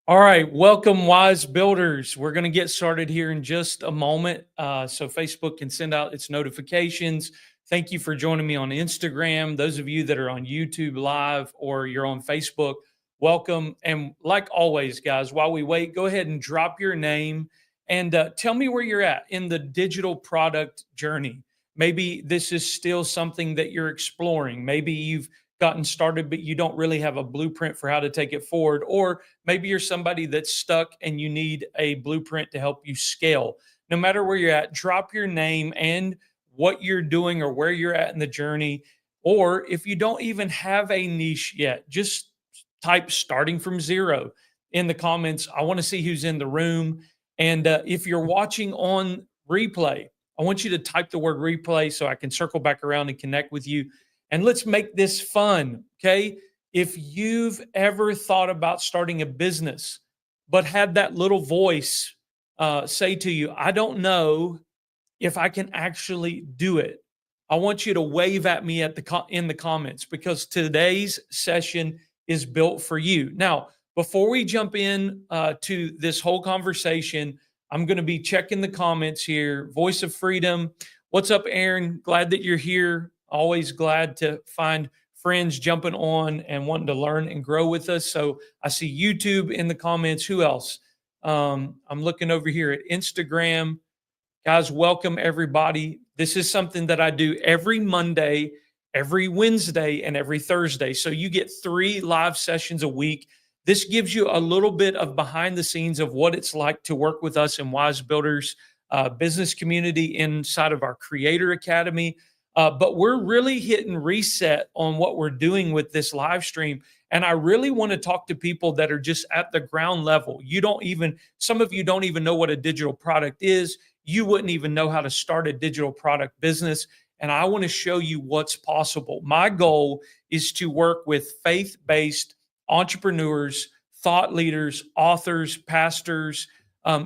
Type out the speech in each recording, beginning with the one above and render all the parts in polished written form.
All right, welcome, Wise Builders. We're going to get started here in just a moment. So Facebook can send out its notifications. Thank you for joining me on Instagram. Those of you that are on YouTube Live or you're on Facebook, welcome. And like always, guys, while we wait, go ahead and drop your name and tell me where you're at in the digital product journey. Maybe this is still something that you're exploring. Maybe you've gotten started, but you don't really have a blueprint for how to take it forward. Or maybe you're somebody that's stuck and you need a blueprint to help you scale. No matter where you're at, drop your name and what you're doing or where you're at in the journey. Or if you don't even have a niche yet, just type starting from zero in the comments. I want to see who's in the room. And if you're watching on replay, I want you to type the word replay so I can circle back around and connect with you. And let's make this fun, okay? If you've ever thought about starting a business, but had that little voice say to you, I don't know if I can actually do it, I want you to wave at me in the comments, because today's session is built for you. Now, before we jump in to this whole conversation, I'm going to be checking the comments here. Voice of Freedom. What's up, Aaron? Glad that you're here. Always glad to find friends jumping on and wanting to learn and grow with us. So I see YouTube in the comments. Who else? I'm looking over here at Instagram. Guys, welcome everybody. This is something that I do every Monday, every Wednesday, and every Thursday. So you get 3 live sessions a week. This gives you a little bit of behind the scenes of what it's like to work with us in Wise Builders business community inside of our Creator Academy. But we're really hitting reset on what we're doing with this live stream. And I really want to talk to people that are just at the ground level. Some of you don't even know what a digital product is. You wouldn't even know how to start a digital product business. And I want to show you what's possible. My goal is to work with faith-based entrepreneurs, thought leaders, authors, pastors,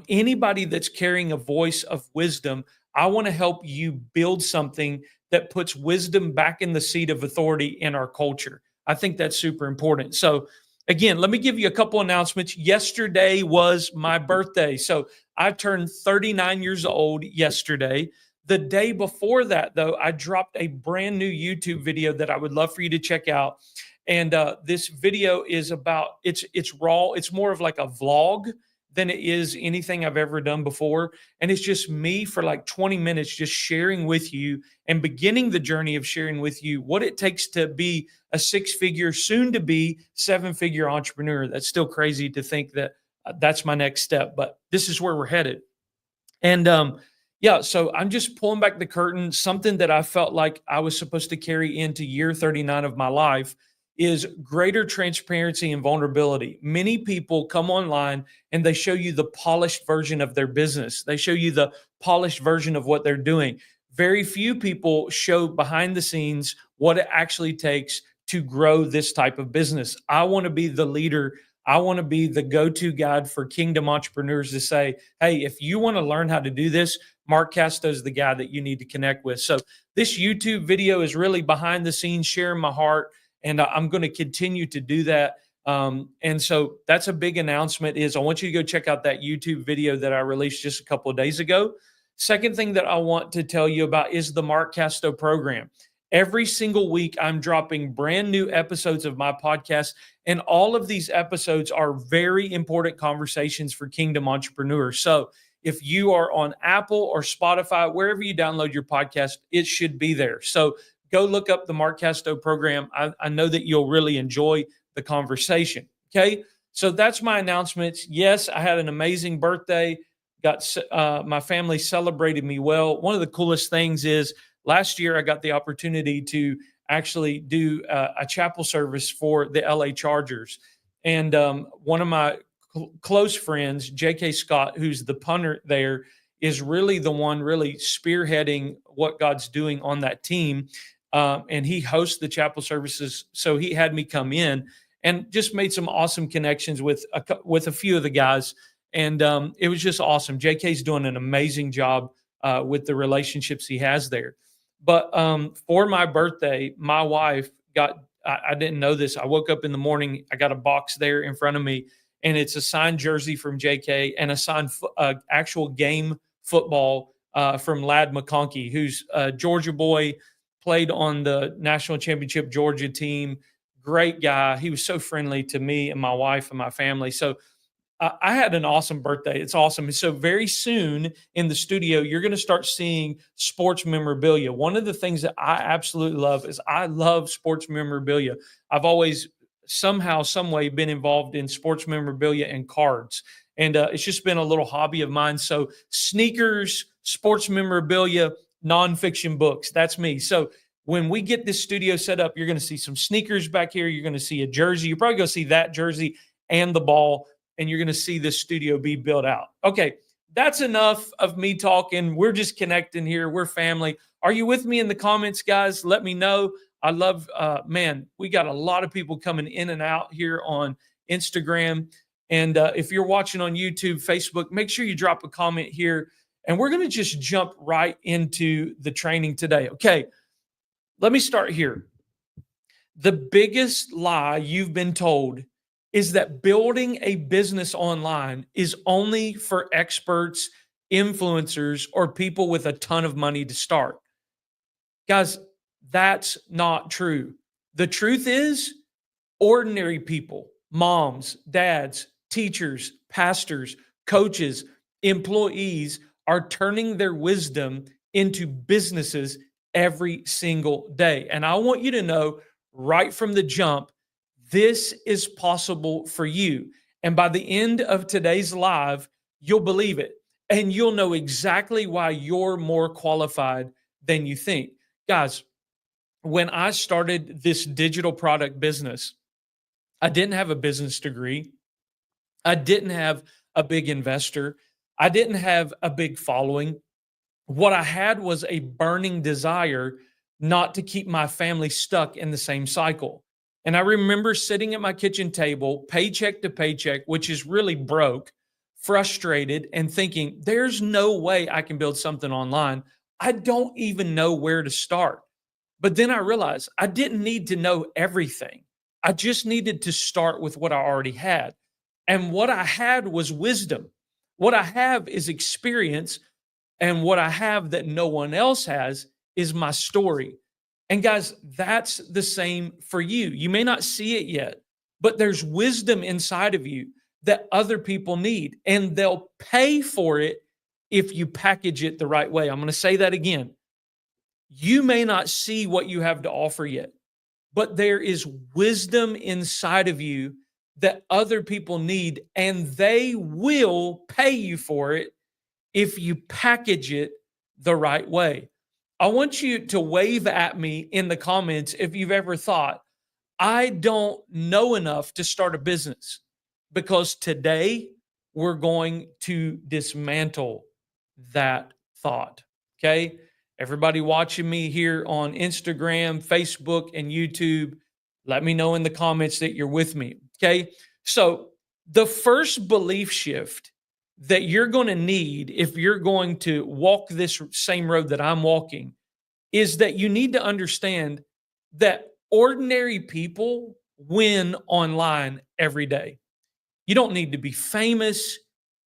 anybody that's carrying a voice of wisdom. I want to help you build something that puts wisdom back in the seat of authority in our culture. I think that's super important. So again, let me give you a couple announcements. Yesterday was my birthday. So I turned 39 years old yesterday. The day before that, though, I dropped a brand new YouTube video that I would love for you to check out. And this video is about, it's raw. It's more of like a vlog than it is anything I've ever done before. And it's just me for like 20 minutes, just sharing with you and beginning the journey of sharing with you what it takes to be a 6-figure, soon to be 7-figure entrepreneur. That's still crazy to think that that's my next step, but this is where we're headed. And yeah, so I'm just pulling back the curtain. Something that I felt like I was supposed to carry into year 39 of my life is greater transparency and vulnerability. Many people come online and they show you the polished version of their business. They show you the polished version of what they're doing. Very few people show behind the scenes what it actually takes to grow this type of business. I want to be the leader. I want to be the go-to guide for kingdom entrepreneurs to say, hey, if you want to learn how to do this, Mark Casto is the guy that you need to connect with. So this YouTube video is really behind the scenes, sharing my heart. And I'm going to continue to do that. And so that's a big announcement is I want you to go check out that YouTube video that I released just a couple of days ago. Second thing that I want to tell you about is the Mark Casto program. Every single week, I'm dropping brand new episodes of my podcast. And all of these episodes are very important conversations for kingdom entrepreneurs. So if you are on Apple or Spotify, wherever you download your podcast, it should be there. So go look up the Mark Casto program. I know that you'll really enjoy the conversation. Okay. So that's my announcements. Yes, I had an amazing birthday. My family celebrated me well. One of the coolest things is last year I got the opportunity to actually do a chapel service for the LA Chargers. And one of my close friends, J.K. Scott, who's the punter there, is really the one really spearheading what God's doing on that team. And he hosts the chapel services. So he had me come in and just made some awesome connections with a few of the guys. And it was just awesome. JK's doing an amazing job with the relationships he has there. But for my birthday, my wife I didn't know this. I woke up in the morning, I got a box there in front of me, and it's a signed jersey from JK and a signed actual game football from Lad McConkey, who's a Georgia boy, played on the national championship Georgia team. Great guy. He was so friendly to me and my wife and my family. So I had an awesome birthday. It's awesome. And so very soon in the studio, you're going to start seeing sports memorabilia. One of the things that I absolutely love is I love sports memorabilia. I've always somehow, some way been involved in sports memorabilia and cards. And it's just been a little hobby of mine. So sneakers, sports memorabilia, nonfiction books. That's me. So when we get this studio set up, you're going to see some sneakers back here. You're going to see a jersey. You're probably going to see that jersey and the ball, and you're going to see this studio be built out. Okay, that's enough of me talking. We're just connecting here. We're family. Are you with me in the comments, guys? Let me know. I love, man, we got a lot of people coming in and out here on Instagram. And if you're watching on YouTube, Facebook, make sure you drop a comment here. And we're going to just jump right into the training today. Okay, let me start here. The biggest lie you've been told is that building a business online is only for experts, influencers, or people with a ton of money to start. Guys, that's not true. The truth is, ordinary people, moms, dads, teachers, pastors, coaches, employees are turning their wisdom into businesses every single day. And I want you to know right from the jump, this is possible for you. And by the end of today's live, you'll believe it. And you'll know exactly why you're more qualified than you think. Guys, when I started this digital product business, I didn't have a business degree. I didn't have a big investor. I didn't have a big following. What I had was a burning desire not to keep my family stuck in the same cycle. And I remember sitting at my kitchen table, paycheck to paycheck, which is really broke, frustrated, and thinking, there's no way I can build something online. I don't even know where to start. But then I realized I didn't need to know everything. I just needed to start with what I already had. And what I had was wisdom. What I have is experience. And what I have that no one else has is my story. And guys, that's the same for you. You may not see it yet, but there's wisdom inside of you that other people need, and they'll pay for it if you package it the right way. I'm going to say that again. You may not see what you have to offer yet, but there is wisdom inside of you that other people need, and they will pay you for it if you package it the right way. I want you to wave at me in the comments if you've ever thought, I don't know enough to start a business, because today we're going to dismantle that thought. Okay. Everybody watching me here on Instagram, Facebook, and YouTube, let me know in the comments that you're with me. Okay. So the first belief shift that you're going to need if you're going to walk this same road that I'm walking is that you need to understand that ordinary people win online every day. You don't need to be famous.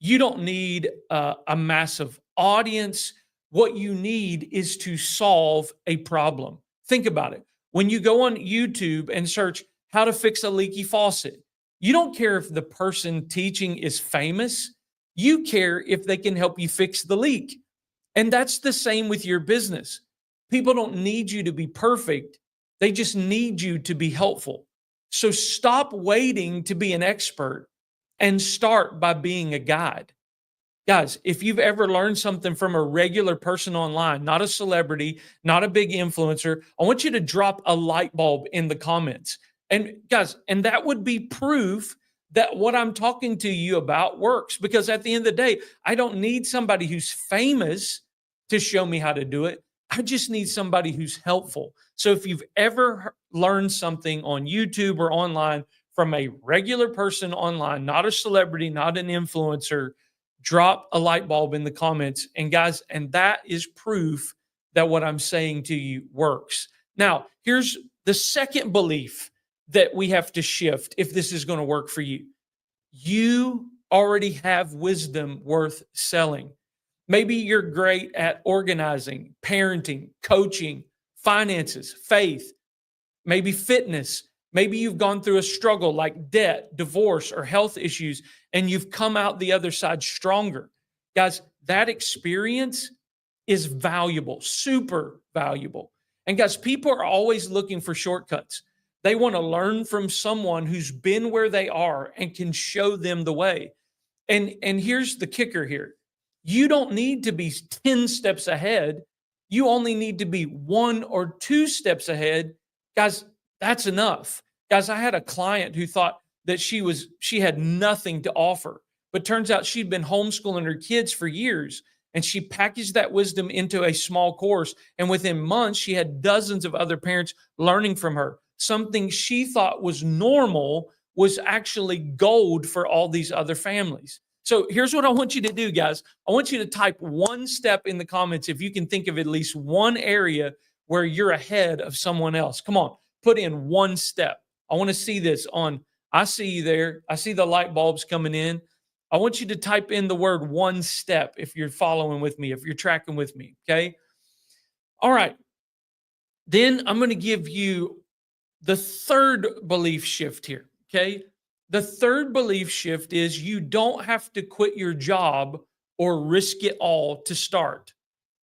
You don't need a massive audience. What you need is to solve a problem. Think about it. When you go on YouTube and search how to fix a leaky faucet, you don't care if the person teaching is famous. You care if they can help you fix the leak. And that's the same with your business. People don't need you to be perfect. They just need you to be helpful. So stop waiting to be an expert and start by being a guide. Guys, if you've ever learned something from a regular person online, not a celebrity, not a big influencer, I want you to drop a light bulb in the comments. And guys, and that would be proof that what I'm talking to you about works, because at the end of the day, I don't need somebody who's famous to show me how to do it. I just need somebody who's helpful. So if you've ever learned something on YouTube or online from a regular person online, not a celebrity, not an influencer, drop a light bulb in the comments. And guys, and that is proof that what I'm saying to you works. Now, here's the second belief that we have to shift if this is going to work for you. You already have wisdom worth selling. Maybe you're great at organizing, parenting, coaching, finances, faith, maybe fitness. Maybe you've gone through a struggle like debt, divorce, or health issues, and you've come out the other side stronger. Guys, that experience is valuable, super valuable. And guys, people are always looking for shortcuts. They want to learn from someone who's been where they are and can show them the way. And here's the kicker here. You don't need to be 10 steps ahead. You only need to be 1 or 2 steps ahead. Guys, that's enough. Guys, I had a client who thought that she had nothing to offer, but turns out she'd been homeschooling her kids for years, and she packaged that wisdom into a small course, and within months she had dozens of other parents learning from her. Something she thought was normal was actually gold for all these other families. So here's what I want you to do, guys. I want you to type one step in the comments if you can think of at least one area where you're ahead of someone else. Come on, put in one step. I want to see this on. I see you there. I see the light bulbs coming in. I want you to type in the word one step if you're following with me, if you're tracking with me. Okay. All right. Then I'm going to give you the third belief shift here. Okay. The third belief shift is you don't have to quit your job or risk it all to start.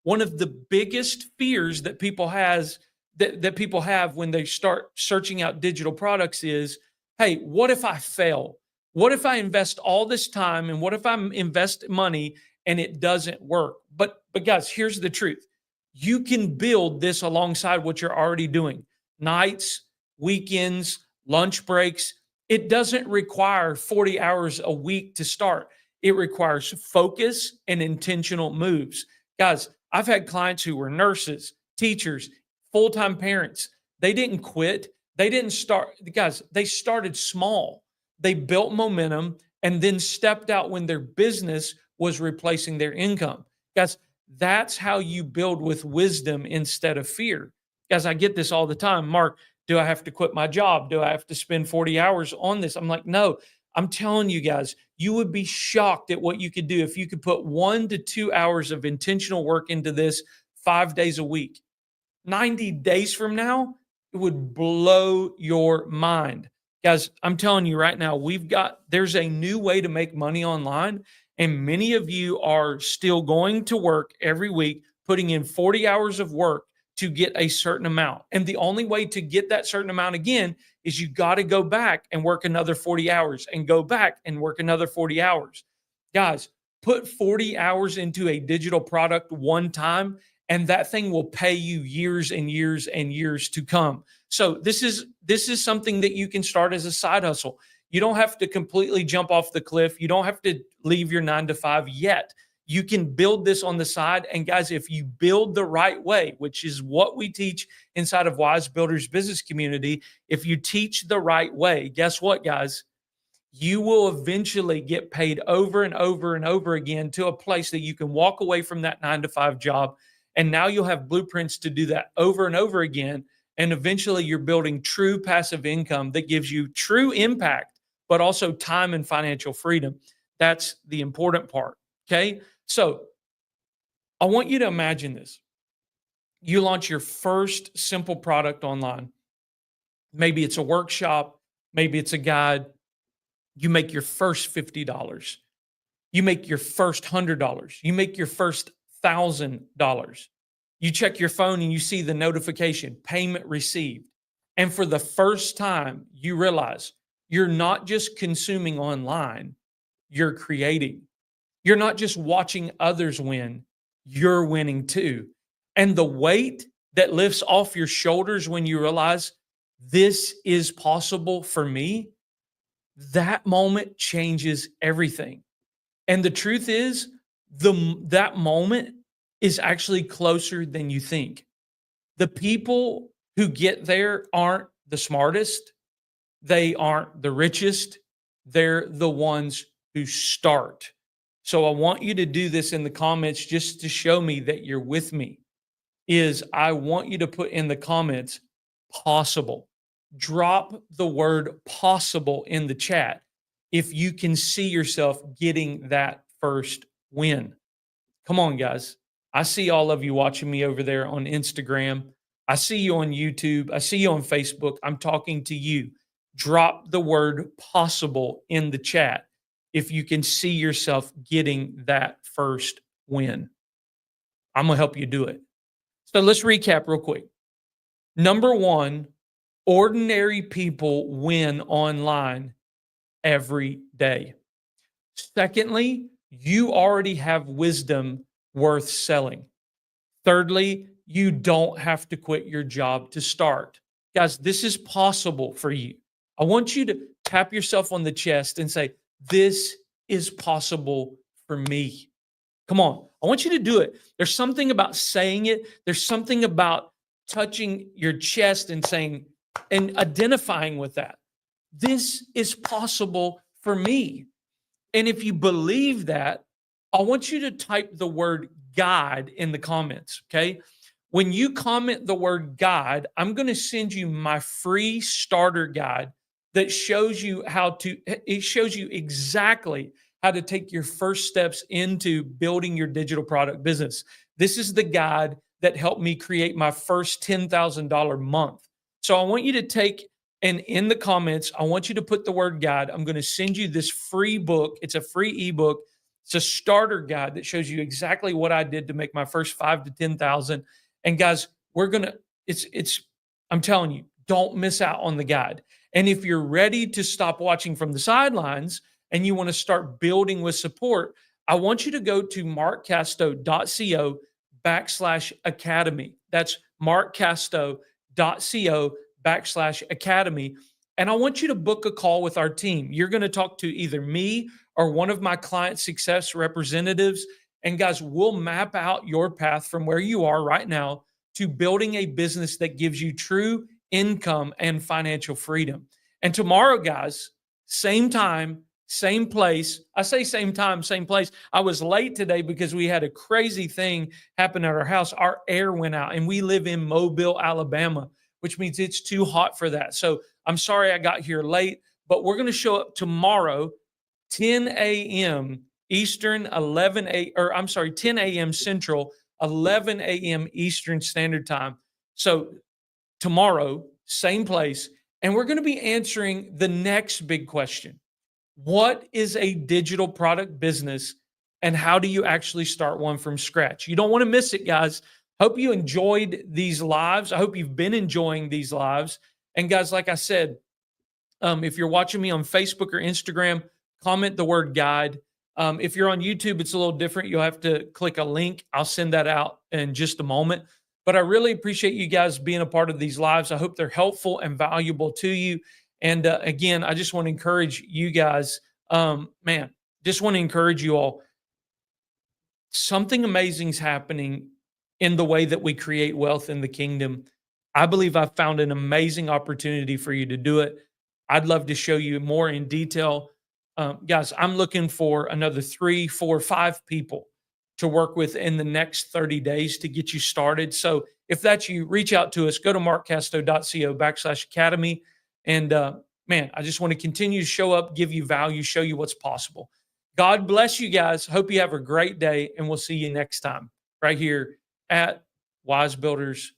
One of the biggest fears that people have when they start searching out digital products is, hey, what if I fail? What if I invest all this time and what if I invest money and it doesn't work? But guys, here's the truth. You can build this alongside what you're already doing. Nights, weekends, lunch breaks. It doesn't require 40 hours a week to start. It requires focus and intentional moves. Guys, I've had clients who were nurses, teachers, full-time parents. They didn't quit. They didn't start. Guys, they started small. They built momentum and then stepped out when their business was replacing their income. Guys, that's how you build with wisdom instead of fear. Guys, I get this all the time. Mark, do I have to quit my job? Do I have to spend 40 hours on this? I'm like, no, I'm telling you guys, you would be shocked at what you could do if you could put 1 to 2 hours of intentional work into this 5 days a week. 90 days from now, it would blow your mind. Guys, I'm telling you right now, there's a new way to make money online. And many of you are still going to work every week, putting in 40 hours of work to get a certain amount. And the only way to get that certain amount again is you got to go back and work another 40 hours and go back and work another 40 hours. Guys, put 40 hours into a digital product one time, and that thing will pay you years and years and years to come. So this is something that you can start as a side hustle. You don't have to completely jump off the cliff. You don't have to leave your 9 to 5 yet. You can build this on the side. And guys, if you build the right way, which is what we teach inside of Wise Builders Business Community, if you teach the right way, guess what, guys? You will eventually get paid over and over and over again to a place that you can walk away from that 9 to 5 job. And now you'll have blueprints to do that over and over again. And eventually you're building true passive income that gives you true impact, but also time and financial freedom. That's the important part. Okay. So I want you to imagine this. You launch your first simple product online. Maybe it's a workshop. Maybe it's a guide. You make your first $50. You make your first $100. You make your first $1,000. You check your phone and you see the notification, payment received. And for the first time, you realize you're not just consuming online, you're creating. You're not just watching others win, you're winning too. And the weight that lifts off your shoulders when you realize this is possible for me, that moment changes everything. And the truth is, that moment is actually closer than you think. The people who get there aren't the smartest. They aren't the richest. They're the ones who start. So I want you to do this in the comments just to show me that you're with me. I want you to put in the comments possible. Drop the word possible in the chat. if you can see yourself getting that first win. Come on, guys. I see all of you watching me over there on Instagram. I see you on YouTube. I see you on Facebook. I'm talking to you. Drop the word possible in the chat if you can see yourself getting that first win. I'm going to help you do it. So let's recap real quick. Number one, ordinary people win online every day. Secondly, you already have wisdom worth selling. Thirdly, you don't have to quit your job to start. Guys, this is possible for you. I want you to tap yourself on the chest and say, this is possible for me. Come on. I want you to do it. There's something about saying it. There's something about touching your chest and saying and identifying with that. This is possible for me. And if you believe that, I want you to type the word God in the comments, okay? When you comment the word God, I'm going to send you my free starter guide that shows you it shows you exactly how to take your first steps into building your digital product business. This is the guide that helped me create my first $10,000 month. So I want you to take, and in the comments, I want you to put the word guide. I'm going to send you this free book. It's a free ebook. It's a starter guide that shows you exactly what I did to make my first 5 to 10,000. And guys, I'm telling you, don't miss out on the guide. And if you're ready to stop watching from the sidelines and you want to start building with support, I want you to go to markcasto.co/academy. That's markcasto.co/academy. And I want you to book a call with our team. You're going to talk to either me or one of my client success representatives. And guys, we'll map out your path from where you are right now to building a business that gives you true income and financial freedom. And tomorrow, guys, same time, same place. I say same time, same place. I was late today because we had a crazy thing happen at our house. Our air went out, and we live in Mobile, Alabama, which means it's too hot for that. So I'm sorry I got here late, but we're going to show up tomorrow, 10 a.m. Eastern, 10 a.m. Central, 11 a.m. Eastern Standard Time. So tomorrow, same place, and we're going to be answering the next big question. What is a digital product business, and how do you actually start one from scratch? You don't want to miss it, guys. Hope you enjoyed these lives. I hope you've been enjoying these lives. And guys, like I said, if you're watching me on Facebook or Instagram, comment the word guide. If you're on YouTube, it's a little different. You'll have to click a link. I'll send that out in just a moment. But I really appreciate you guys being a part of these lives. I hope they're helpful and valuable to you. And again, I just want to encourage you guys, just want to encourage you all. Something amazing is happening in the way that we create wealth in the kingdom. I believe I've found an amazing opportunity for you to do it. I'd love to show you more in detail. Guys, I'm looking for another 3, 4, 5 people to work with in the next 30 days to get you started. So if that's you, reach out to us. Go to markcasto.co/academy. And I just want to continue to show up, give you value, show you what's possible. God bless you guys. Hope you have a great day, and we'll see you next time right here at Wise Builders